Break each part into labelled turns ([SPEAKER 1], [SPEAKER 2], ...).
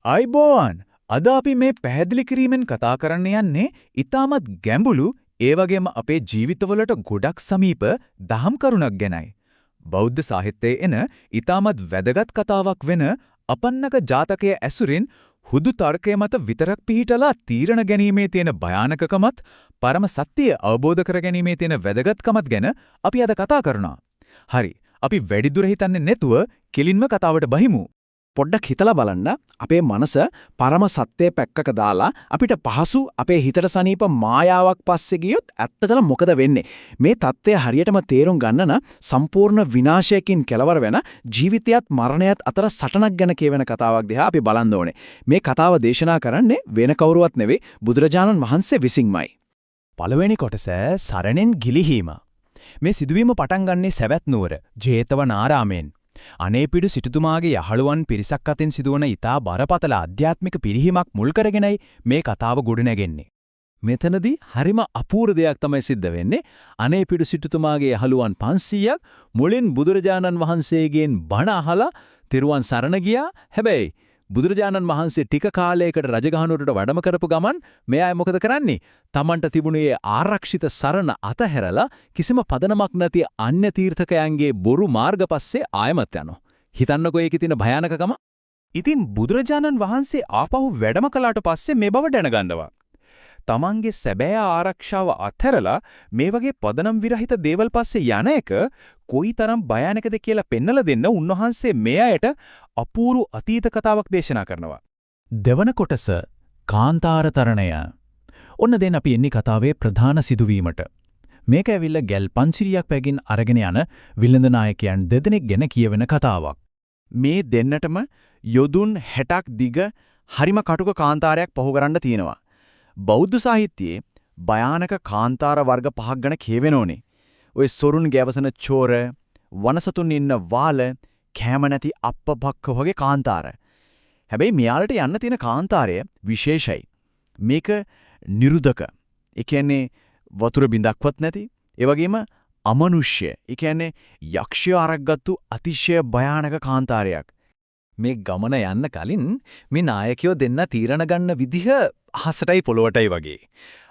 [SPEAKER 1] අයිබෝවන් අද අපි මේ පැහැදිලි කිරීමෙන් කතා කරන්න යන්නේ ඊටමත් ගැඹුරු ඒ වගේම අපේ ජීවිතවලට ගොඩක් සමීප දහම් කරුණක් ගැනයි. බෞද්ධ සාහිත්‍යයේ එන ඊටමත් වැදගත් කතාවක් වෙන අපන්නක ජාතකයේ ඇසුරින් හුදු තර්කයේ මත විතරක් පිහිටලා තීරණ ගැනීමේ තියෙන භයානකකමත් පරම සත්‍යය අවබෝධ කර ගැනීමේ තියෙන වැදගත්කමත් ගැන අපි අද කතා කරනවා. හරි අපි වැඩිදුර හිතන්නේ නැතුව කෙලින්ම කතාවට බහිමු.
[SPEAKER 2] පොඩ්ඩක් හිතලා බලන්න අපේ මනස පරම සත්‍යය පැත්තක දාලා අපිට පහසු අපේ හිතට සනීප මායාවක් පස්සේ ගියොත් ඇත්තටම මොකද වෙන්නේ මේ தත්ත්වය හරියටම තේරුම් ගන්න නම් සම්පූර්ණ විනාශයකින් කෙලවර වෙන ජීවිතයත් මරණයත් අතර සටනක් ගැන කියවෙන කතාවක් දිහා අපි බලන්න ඕනේ මේ කතාව දේශනා කරන්නේ වෙන කවුරුවත් නෙවෙයි බුදුරජාණන් වහන්සේ විසින්මයි
[SPEAKER 3] පළවෙනි කොටස සරණෙන් ගිලිහීම මේ සිදුවීම පටන් ගන්නේ සවැත් නුවර ජේතවනාරාමයෙන් අනේපිඩු සිටුතුමාගේ යහළුවන් පිරිසක් අතරින් සිදුවන ඊතා බරපතල ආධ්‍යාත්මික පිරිහීමක් මුල් කරගෙනයි මේ කතාව ගොඩනැගෙන්නේ.
[SPEAKER 1] මෙතනදී හරිම අපූර්ව දෙයක් තමයි සිද්ධ වෙන්නේ. අනේපිඩු සිටුතුමාගේ යහළුවන් 500ක් මුලින් බුදුරජාණන් වහන්සේගෙන් බණ අහලා තිරුවන් සරණ ගියා. හැබැයි බුදුරජාණන් වහන්සේ ටික කාලයකට රජගහනුවරට වැඩම කරපු ගමන් මේ අය මොකද කරන්නේ? Tamanට තිබුණේ ආරක්ෂිත සරණ අතහැරලා කිසිම පදනමක් නැති අන්‍ය තීර්ථකයන්ගේ බොරු මාර්ග පස්සේ ආයමත් යනවා. හිතන්නකෝ ඒකේ තියෙන භයානකකම.
[SPEAKER 3] ඉතින් බුදුරජාණන් වහන්සේ ආපහු වැඩම කළාට පස්සේ මේ බව දැනගන්නවා. තමන්ගේ සැබෑ ආරක්ෂාව අත්හැරලා මේ වගේ පදනම් විරහිත දේවල් පස්සේ යන එක කොයිතරම් භයානකද කියලා පෙන්නලා දෙන්න උන්වහන්සේ මේ අයට අපූර්ව අතීත කතාවක් දේශනා කරනවා.
[SPEAKER 1] දෙවන කොටස කාන්තාරතරණය. ඔන්න දැන් අපි එන්නේ කතාවේ ප්‍රධාන සිදුවීමට. මේක ඇවිල්ලා ගැල් 500ක් පැගින් අරගෙන යන විලඳ නායකයන් දෙදෙනෙක් ගැන කියවෙන කතාවක්.
[SPEAKER 2] මේ දෙන්නටම යොදුන් 60ක් දිග හරිම කටුක කාන්තාරයක් පහු කරන්න තියෙනවා. බෞද්ධ සාහිත්‍යයේ භයානක කාන්තාර වර්ග පහක් ගැන කියවෙනෝනේ. ඔය සොරුන් ගැවසන චෝර, වනසතුන් ඉන්න වාල, කැම නැති අප්පබක්ක වගේ කාන්තාර. හැබැයි මෙයාලට යන්න තියෙන කාන්තාරය විශේෂයි. මේක නිරුදක. ඒ කියන්නේ වතුර බින්දක්වත් නැති. ඒ වගේම අමනුෂ්‍ය. ඒ කියන්නේ යක්ෂය අරක්ගත්තු අතිශය භයානක කාන්තාරයක්.
[SPEAKER 1] මේ ගමන යන්න කලින් මේ නායකයෝ දෙන්න තීරණ ගන්න විදිහ අහසටයි පොළොවටයි වගේ.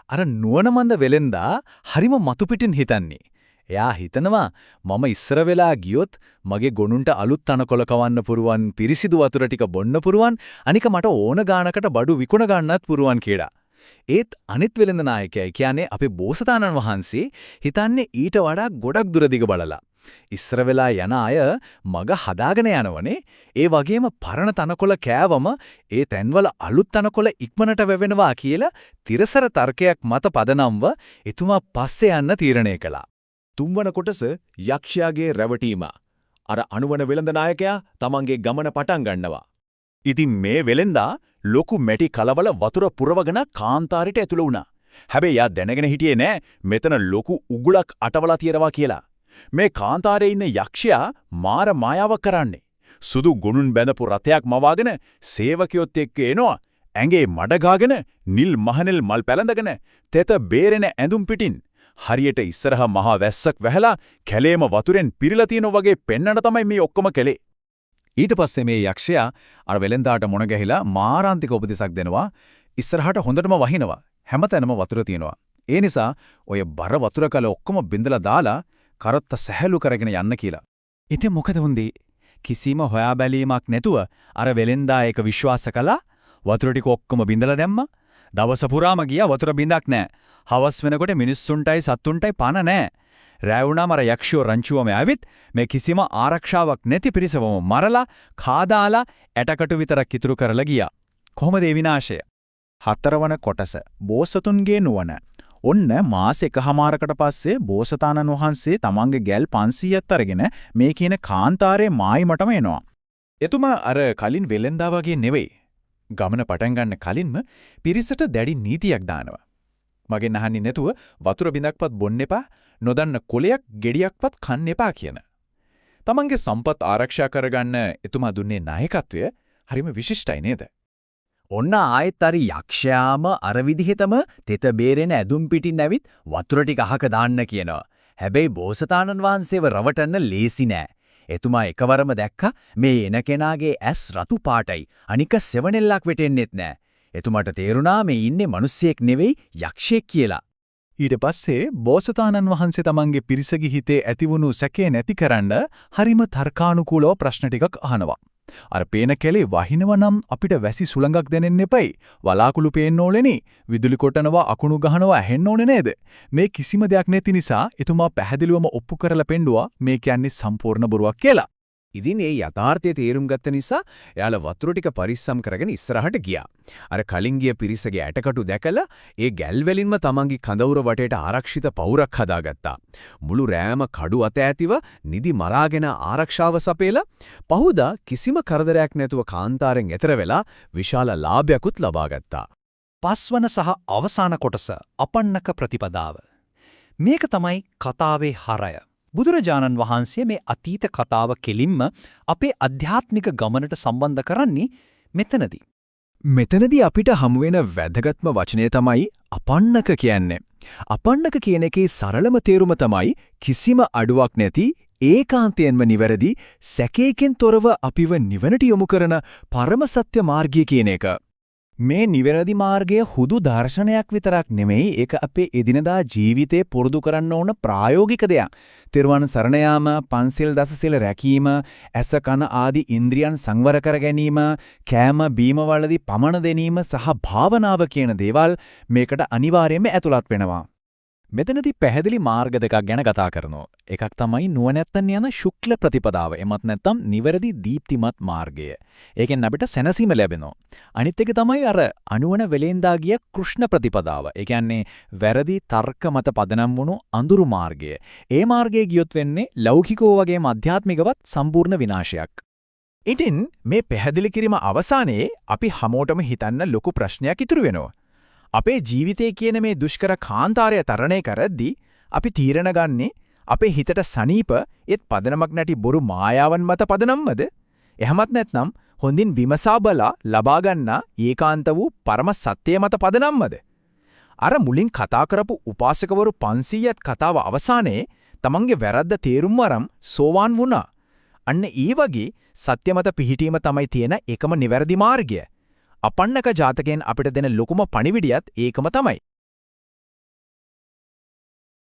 [SPEAKER 1] අර නුවණමන්ද වෙලෙන්දා හරිම මතු පිටින් හිතන්නේ. එයා හිතනවා මම ඉස්සර වෙලා ගියොත් මගේ ගොනුන්ට අලුත් තනකොළ කවන්න පුරුවන්, පිරිසිදු වතුර ටික බොන්න පුරුවන්, අනික මට ඕන ගානකට බඩු විකුණ ගන්නත් පුරුවන් කියලා. ඒත් අනිත් වෙලෙන්ද නායකයයි කියන්නේ අපේ බෝසතාණන් වහන්සේ හිතන්නේ ඊට වඩා ගොඩක් දුර දිග බලලා. ඉස්සර වෙලා යන අය මග හදාගෙන යනවනේ. ඒ වගේම පරණ තනකොළ කෑවම ඒ තැන්වල අලුත් තනකොළ ඉක්මනට වැවෙනවා කියලා තිරසර තර්කයක් මත පදනම්ව එතුමා පස්සේ යන්න තීරණය කළා.
[SPEAKER 3] තුන්වන කොටස යක්ෂයාගේ රැවටීම. අර අනුවන වෙළඳ නායකයා තමන්ගේ ගමන පටන් ගන්නවා. ඉතින් මේ වෙලෙන්දා ලොකු මැටි කලවල වතුර පුරවගෙන කාන්තාරයට ඇතුළු වුණා. හැබැයි යා දැනගෙන හිටියේ නෑ මෙතන ලොකු උගුලක් අටවලා තියනවා කියලා. මේ කාන්තාරයේ ඉන්න යක්ෂයා මාර මායාවක් කරන්නේ. සුදු ගුණුන් බැඳපු රතයක් මවාගෙන සේවකයොත් එක්ක එනවා. ඇඟේ මඩ ගාගෙන නිල් මහනෙල් මල් පැලඳගෙන තෙත බේරෙන ඇඳුම් පිටින් හරියට ඉස්සරහා මහා වැස්සක් වැහලා කැලේම වතුරෙන් පිරීලා තියෙනා වගේ පෙන්වන්න තමයි මේ ඔක්කොම කළේ.
[SPEAKER 1] ඊට පස්සේ මේ යක්ෂයා අර වෙලෙන්දාට මොන ගැහිලා මාරාන්තික උපදෙසක් දෙනවා. ඉස්සරහට හොඳටම වහිනවා. හැමතැනම වතුර තියෙනවා. ඒ නිසා ඔය බර වතුර කල ඔක්කොම බින්දලා දාලා කරත්ත සැහැලු කරගෙන යන්න කියලා.
[SPEAKER 3] ඉතින් මොකද වුනේ? කිසිම හොයා බැලීමක් නැතුව අර වෙලෙන්දා ඒක විශ්වාස කළා. වතුර ටික ඔක්කොම බින්දලා දැම්මා. දවස පුරාම ගියා වතුර බින්දක් නැහැ. හවස් වෙනකොට මිනිස්සුන්ටයි සත්තුන්ටයි පණ නැහැ. රැ වුණාම අර යක්ෂයෝ රංචුවම ඇවිත් මේ කිසිම ආරක්ෂාවක් නැති පිරිසවම මරලා කාදාලා ඇටකටු විතරක් ඉතුරු කරලා ගියා. කොහොමද ඒ විනාශය?
[SPEAKER 1] හතරවන කොටස බෝසතුන්ගේ නුවණ. ඔන්න මාස එකහමාරකට පස්සේ බෝසතාණන් වහන්සේ තමන්ගේ ගැල් 500ක් අරගෙන මේ කියන කාන්තාරයේ මායිමටම එනවා. එතුමා අර කලින් වෙලෙන්දා වගේ නෙවෙයි. ගමන පටන් ගන්න කලින්ම පිරිසට දැඩි නීතියක් දානවා. මගෙන් අහන්නේ නැතුව වතුර බින්දක්වත් බොන්න එපා, නොදන්න කොලයක් ගෙඩියක්වත් කන්න එපා කියන. තමන්ගේ සම්පත් ආරක්ෂා කරගන්න එතුමා දුන්නේ නායකත්වය හරිම විශිෂ්ටයි නේද?
[SPEAKER 3] ඔන්න ආයෙත් අර යක්ෂයාම අර විදිහටම තෙත බේරෙන ඇඳුම් පිටින් ඇවිත් වතුර ටික අහක දාන්න කියනවා. හැබැයි බෝසතාණන් වහන්සේව රවටන්න ලේසි නෑ.
[SPEAKER 2] එතුමා එකවරම දැක්කා මේ එන කෙනාගේ ඇස් රතු පාටයි. අනික සෙවණෙල්ලක් වෙටෙන්නෙත් නෑ. එතුමාට තේරුණා මේ ඉන්නේ මිනිස්සෙක් නෙවෙයි යක්ෂයෙක් කියලා.
[SPEAKER 1] ඊට පස්සේ බෝසතාණන් වහන්සේ තමන්ගේ පිරිසගේ හිතේ ඇතිවුණු සැකේ නැතිකරන්න හරිම තර්කානුකූලව ප්‍රශ්න ටිකක් අහනවා. අර පේන කෙලේ වහිනව නම් අපිට වැසි සුළඟක් දැනෙන්න එපයි. වලාකුළු පේන්න ඕලෙනි. විදුලි කොටනවා අකුණු ගහනවා ඇහෙන්න ඕනේ නේද? මේ කිසිම දෙයක් නැති නිසා එතුමා පැහැදිලිවම ඔප්පු කරලා පෙන්නුවා මේ කියන්නේ සම්පූර්ණ බොරුවක් කියලා.
[SPEAKER 2] ඉතින් මේ යථාර්ථය තේරුම් ගත්ත නිසා එයාලා වතුර ටික පරිස්සම් කරගෙන ඉස්සරහට ගියා. අර කලින් ගිය පිරිසගේ ඇටකටු දැකලා ඒ ගැල් වලින්ම තමන්ගේ කඳවුර වටේට ආරක්ෂිත පවුරක් හදාගත්තා. මුළු රෑම කඩු අත ඇතිව නිදි මරාගෙන ආරක්ෂාව සපයලා පහුදා කිසිම කරදරයක් නැතුව කාන්තාරෙන් එතර වෙලා විශාල ලාභයක්ත් ලබා ගත්තා.
[SPEAKER 4] පස්වන සහ අවසාන කොටස අපන්නක ප්‍රතිපදාව. මේක තමයි කතාවේ හරය. බුදුරජාණන් වහන්සේ මේ අතීත කතාව කෙලින්ම අපේ අධ්‍යාත්මික ගමනට සම්බන්ධ කරන්නේ මෙතනදී.
[SPEAKER 2] මෙතනදී අපිට හමුවෙන වැදගත්ම වචනය තමයි අපන්නක කියන්නේ. අපන්නක කියන එකේ සරලම තේරුම තමයි කිසිම අඩුවක් නැති ඒකාන්තයෙන්ම නිවැරදි සැකයකින් තොරව අපිව නිවනට යොමු කරන පරම සත්‍ය මාර්ගය කියන එක.
[SPEAKER 1] මේ නිවැරදි මාර්ගය හුදු දර්ශනයක් විතරක් නෙමෙයි ඒක අපේ එදිනදා ජීවිතේ පුරුදු කරන්න ඕන ප්‍රායෝගික දෙයක්. තිරුවන් සරණ යාම, පන්සිල් දසසිල් රැකීම, ඇස කන ආදී ඉන්ද්‍රියන් සංවර කර ගැනීම, කෑම බීම වලදී පමණ දැනීම සහ භාවනාව කියන දේවල් මේකට අනිවාර්යයෙන්ම ඇතුළත් වෙනවා. මෙතනදී පැහැදිලි මාර්ග දෙකක් ගැන කතා කරනවා. එකක් තමයි නුවණැත්තන් යන ශුක්ල ප්‍රතිපදාව. එමත් නැත්නම් නිවැරදි දීප්තිමත් මාර්ගය. ඒකෙන් අපිට සැනසීම ලැබෙනවා. අනිත් එක තමයි අර අනුවන වෙලෙන්දා ගිය කෘෂ්ණ ප්‍රතිපදාව. ඒ කියන්නේ වැරදි තර්ක මත පදනම් වුණු අඳුරු මාර්ගය. ඒ මාර්ගයේ ගියොත් වෙන්නේ ලෞකිකෝ වගේම අධ්‍යාත්මිකවත් සම්පූර්ණ විනාශයක්.
[SPEAKER 2] ඉතින් මේ පැහැදිලි කිරීම අවසානයේ අපි හැමෝටම හිතන්න ලොකු ප්‍රශ්නයක් ඉතුරු වෙනවා. අපේ ජීවිතයේ කියන මේ දුෂ්කර කාන්තාරය තරණය කරද්දී අපි තීරණ ගන්නේ අපේ හිතට සනීප ඒත් පදනමක් නැති බොරු මායාවන් මත පදනම්මද? එහෙමත් නැත්නම් හොඳින් විමසා බලා ලබා ගන්න ඒකාන්ත වූ පරම සත්‍ය මත පදනම්මද? අර මුලින් කතා කරපු උපාසකවරු 500ත් කතාව අවසානයේ තමන්ගේ වැරද්ද තේරුම් අරන් සෝවාන් වුණා. අන්න ඒ වගේ සත්‍ය මත පිහිටීම තමයි තියෙන එකම නිවැරදි මාර්ගය. අපන්නක ජාතකයෙන් අපිට දෙන ලොකුම පණිවිඩයත් ඒකම තමයි.